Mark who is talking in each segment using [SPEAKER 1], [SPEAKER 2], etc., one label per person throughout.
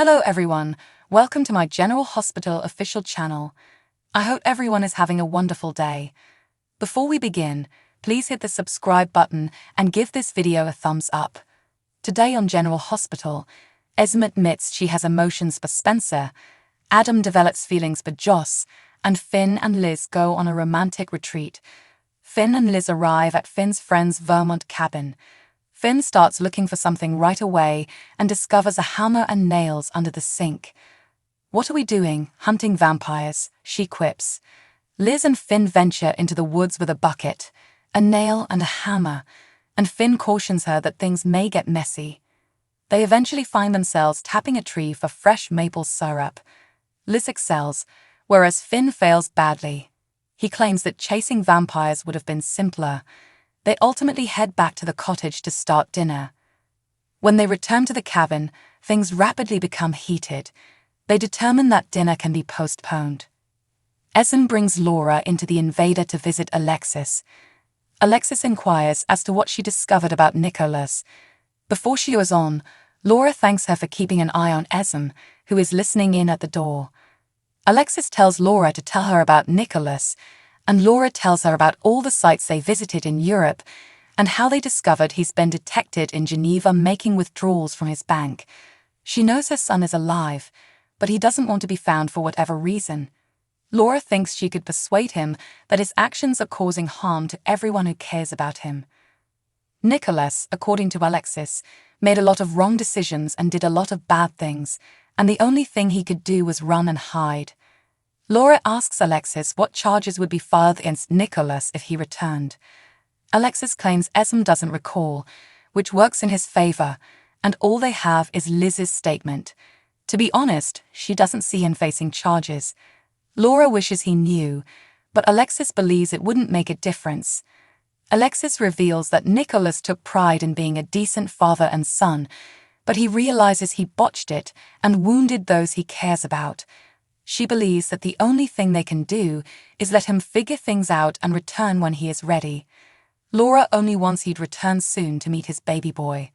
[SPEAKER 1] Hello everyone, welcome to my General Hospital official channel. I hope everyone is having a wonderful day. Before we begin, please hit the subscribe button and give this video a thumbs up. Today on General Hospital, Esme admits she has emotions for Spencer, Adam develops feelings for Joss, and Finn and Liz go on a romantic retreat. Finn and Liz arrive at Finn's friend's Vermont cabin. Finn starts looking for something right away and discovers a hammer and nails under the sink. "What are we doing? Hunting vampires," she quips. Liz and Finn venture into the woods with a bucket, a nail and a hammer, and Finn cautions her that things may get messy. They eventually find themselves tapping a tree for fresh maple syrup. Liz excels, whereas Finn fails badly. He claims that chasing vampires would have been simpler. They ultimately head back to the cottage to start dinner. When they return to the cabin, things rapidly become heated. They determine that dinner can be postponed. Esme brings Laura into the Invader to visit Alexis. Alexis inquires as to what she discovered about Nicholas. Before she goes on, Laura thanks her for keeping an eye on Esme, who is listening in at the door. Alexis tells Laura to tell her about Nicholas, and Laura tells her about all the sites they visited in Europe and how they discovered he's been detected in Geneva making withdrawals from his bank. She knows her son is alive, but he doesn't want to be found for whatever reason. Laura thinks she could persuade him that his actions are causing harm to everyone who cares about him. Nicholas, according to Alexis, made a lot of wrong decisions and did a lot of bad things, and the only thing he could do was run and hide. Laura asks Alexis what charges would be filed against Nicholas if he returned. Alexis claims Esme doesn't recall, which works in his favor, and all they have is Liz's statement. To be honest, she doesn't see him facing charges. Laura wishes he knew, but Alexis believes it wouldn't make a difference. Alexis reveals that Nicholas took pride in being a decent father and son, but he realizes he botched it and wounded those he cares about. She believes that the only thing they can do is let him figure things out and return when he is ready. Laura only wants he'd return soon to meet his baby boy.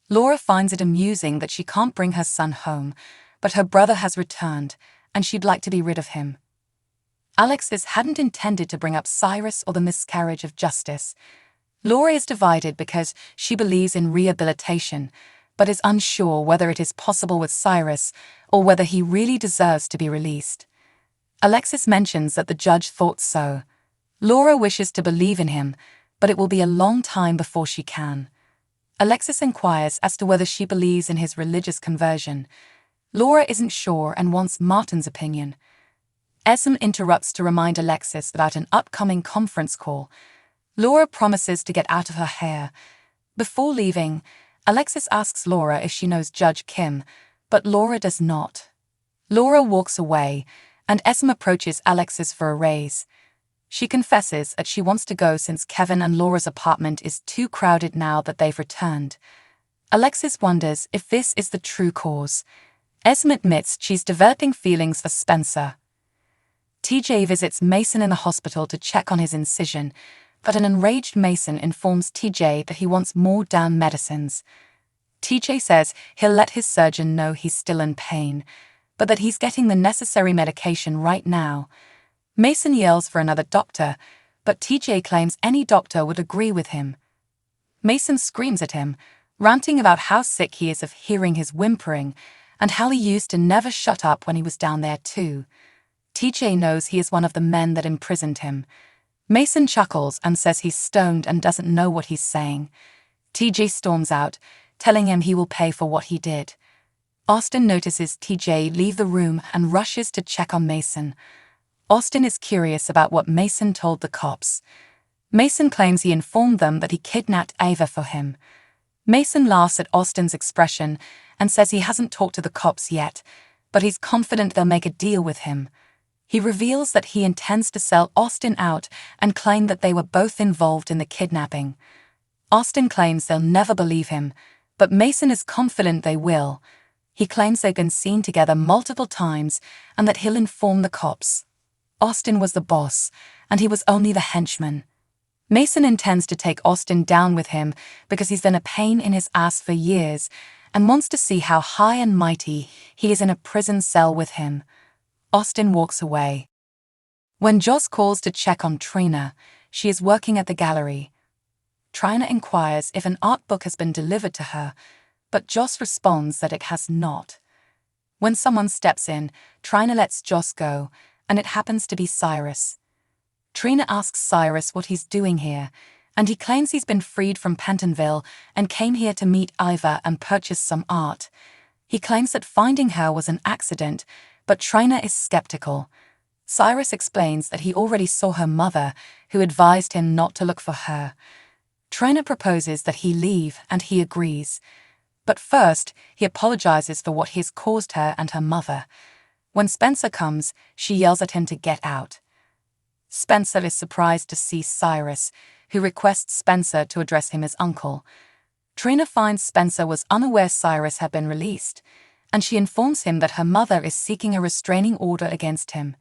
[SPEAKER 1] Laura finds it amusing that she can't bring her son home, but her brother has returned, and she'd like to be rid of him. Alexis hadn't intended to bring up Cyrus or the miscarriage of justice. Laura is divided because she believes in rehabilitation, but is unsure whether it is possible with Cyrus or whether he really deserves to be released. Alexis mentions that the judge thought so. Laura wishes to believe in him, but it will be a long time before she can. Alexis inquires as to whether she believes in his religious conversion. Laura isn't sure and wants Martin's opinion. Esme interrupts to remind Alexis about an upcoming conference call. Laura promises to get out of her hair. Before leaving, Alexis asks Laura if she knows Judge Kim, but Laura does not. Laura walks away, and Esme approaches Alexis for a raise. She confesses that she wants to go since Kevin and Laura's apartment is too crowded now that they've returned. Alexis wonders if this is the true cause. Esme admits she's developing feelings for Spencer. TJ visits Mason in the hospital to check on his incision, but an enraged Mason informs TJ that he wants more damn medicines. TJ says he'll let his surgeon know he's still in pain, but that he's getting the necessary medication right now. Mason yells for another doctor, but TJ claims any doctor would agree with him. Mason screams at him, ranting about how sick he is of hearing his whimpering and how he used to never shut up when he was down there too. TJ knows he is one of the men that imprisoned him. Mason chuckles and says he's stoned and doesn't know what he's saying. TJ storms out, telling him he will pay for what he did. Austin notices TJ leave the room and rushes to check on Mason. Austin is curious about what Mason told the cops. Mason claims he informed them that he kidnapped Ava for him. Mason laughs at Austin's expression and says he hasn't talked to the cops yet, but he's confident they'll make a deal with him. He reveals that he intends to sell Austin out and claim that they were both involved in the kidnapping. Austin claims they'll never believe him, but Mason is confident they will. He claims they've been seen together multiple times and that he'll inform the cops. Austin was the boss, and he was only the henchman. Mason intends to take Austin down with him because he's been a pain in his ass for years, and wants to see how high and mighty he is in a prison cell with him. Austin walks away. When Joss calls to check on Trina, she is working at the gallery. Trina inquires if an art book has been delivered to her, but Joss responds that it has not. When someone steps in, Trina lets Joss go, and it happens to be Cyrus. Trina asks Cyrus what he's doing here, and he claims he's been freed from Pentonville and came here to meet Ivor and purchase some art. He claims that finding her was an accident, but Trina is skeptical. Cyrus explains that he already saw her mother, who advised him not to look for her. Trina proposes that he leave, and he agrees. But first, he apologizes for what he's caused her and her mother. When Spencer comes, she yells at him to get out. Spencer is surprised to see Cyrus, who requests Spencer to address him as uncle. Trina finds Spencer was unaware Cyrus had been released, and she informs him that her mother is seeking a restraining order against him.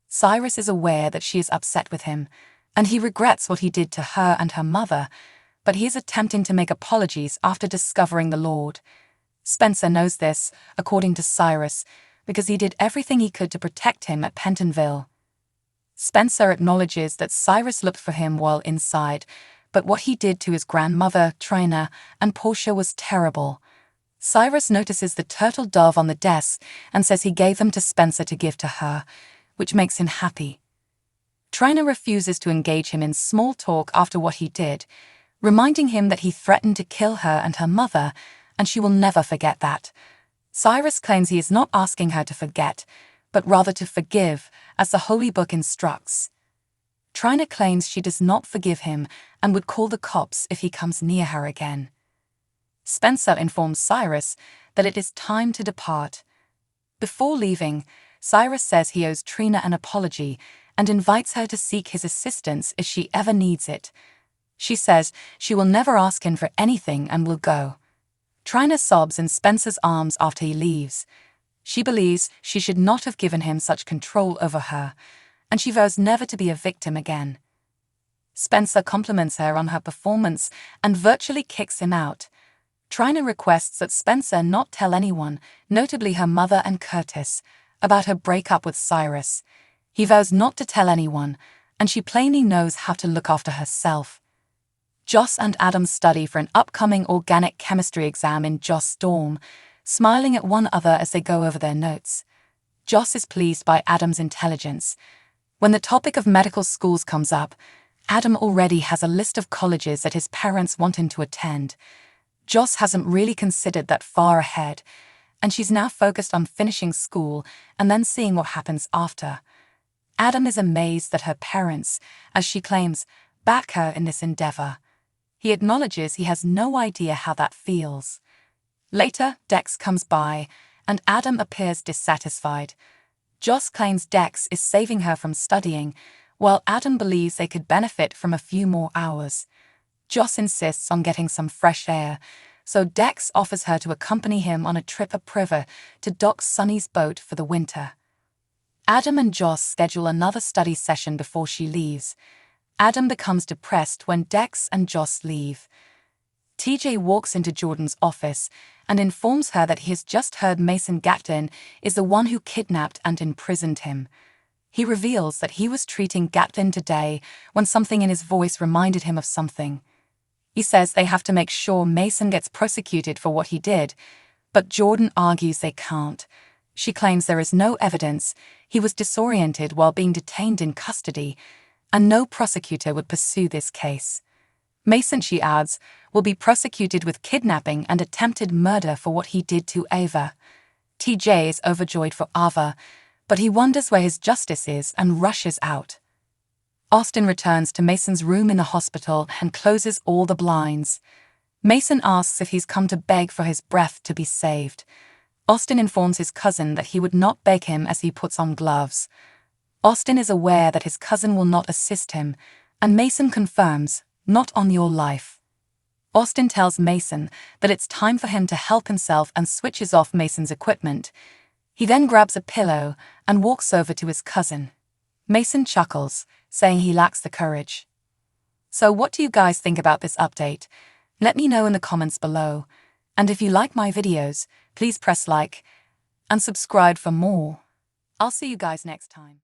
[SPEAKER 1] Cyrus is aware that she is upset with him, and he regrets what he did to her and her mother, but he is attempting to make apologies after discovering the Lord. Spencer knows this, according to Cyrus, because he did everything he could to protect him at Pentonville. Spencer acknowledges that Cyrus looked for him while inside, but what he did to his grandmother, Trina, and Portia was terrible. Cyrus notices the turtle dove on the desk and says he gave them to Spencer to give to her, which makes him happy. Trina refuses to engage him in small talk after what he did, reminding him that he threatened to kill her and her mother, and she will never forget that. Cyrus claims he is not asking her to forget, but rather to forgive, as the Holy Book instructs. Trina claims she does not forgive him and would call the cops if he comes near her again. Spencer informs Cyrus that it is time to depart. Before leaving, Cyrus says he owes Trina an apology and invites her to seek his assistance if she ever needs it. She says she will never ask him for anything and will go. Trina sobs in Spencer's arms after he leaves. She believes she should not have given him such control over her, and she vows never to be a victim again. Spencer compliments her on her performance and virtually kicks him out. Trina requests that Spencer not tell anyone, notably her mother and Curtis, about her breakup with Cyrus. He vows not to tell anyone, and she plainly knows how to look after herself. Joss and Adam study for an upcoming organic chemistry exam in Joss' dorm, smiling at one another as they go over their notes. Joss is pleased by Adam's intelligence. When the topic of medical schools comes up, Adam already has a list of colleges that his parents want him to attend. Joss hasn't really considered that far ahead, and she's now focused on finishing school and then seeing what happens after. Adam is amazed that her parents, as she claims, back her in this endeavor. He acknowledges he has no idea how that feels. Later, Dex comes by, and Adam appears dissatisfied. Joss claims Dex is saving her from studying, while Adam believes they could benefit from a few more hours. Joss insists on getting some fresh air, so Dex offers her to accompany him on a trip upriver to dock Sunny's boat for the winter. Adam and Joss schedule another study session before she leaves. Adam becomes depressed when Dex and Joss leave. TJ walks into Jordan's office and informs her that he has just heard Mason Gatlin is the one who kidnapped and imprisoned him. He reveals that he was treating Gatlin today when something in his voice reminded him of something. He says they have to make sure Mason gets prosecuted for what he did, but Jordan argues they can't. She claims there is no evidence, he was disoriented while being detained in custody, and no prosecutor would pursue this case. Mason, she adds, will be prosecuted with kidnapping and attempted murder for what he did to Ava. TJ is overjoyed for Ava, but he wonders where his justice is and rushes out. Austin returns to Mason's room in the hospital and closes all the blinds. Mason asks if he's come to beg for his breath to be saved. Austin informs his cousin that he would not beg him as he puts on gloves. Austin is aware that his cousin will not assist him, and Mason confirms, "Not on your life." Austin tells Mason that it's time for him to help himself and switches off Mason's equipment. He then grabs a pillow and walks over to his cousin. Mason chuckles, saying he lacks the courage. So what do you guys think about this update? Let me know in the comments below. And if you like my videos, please press like and subscribe for more. I'll see you guys next time.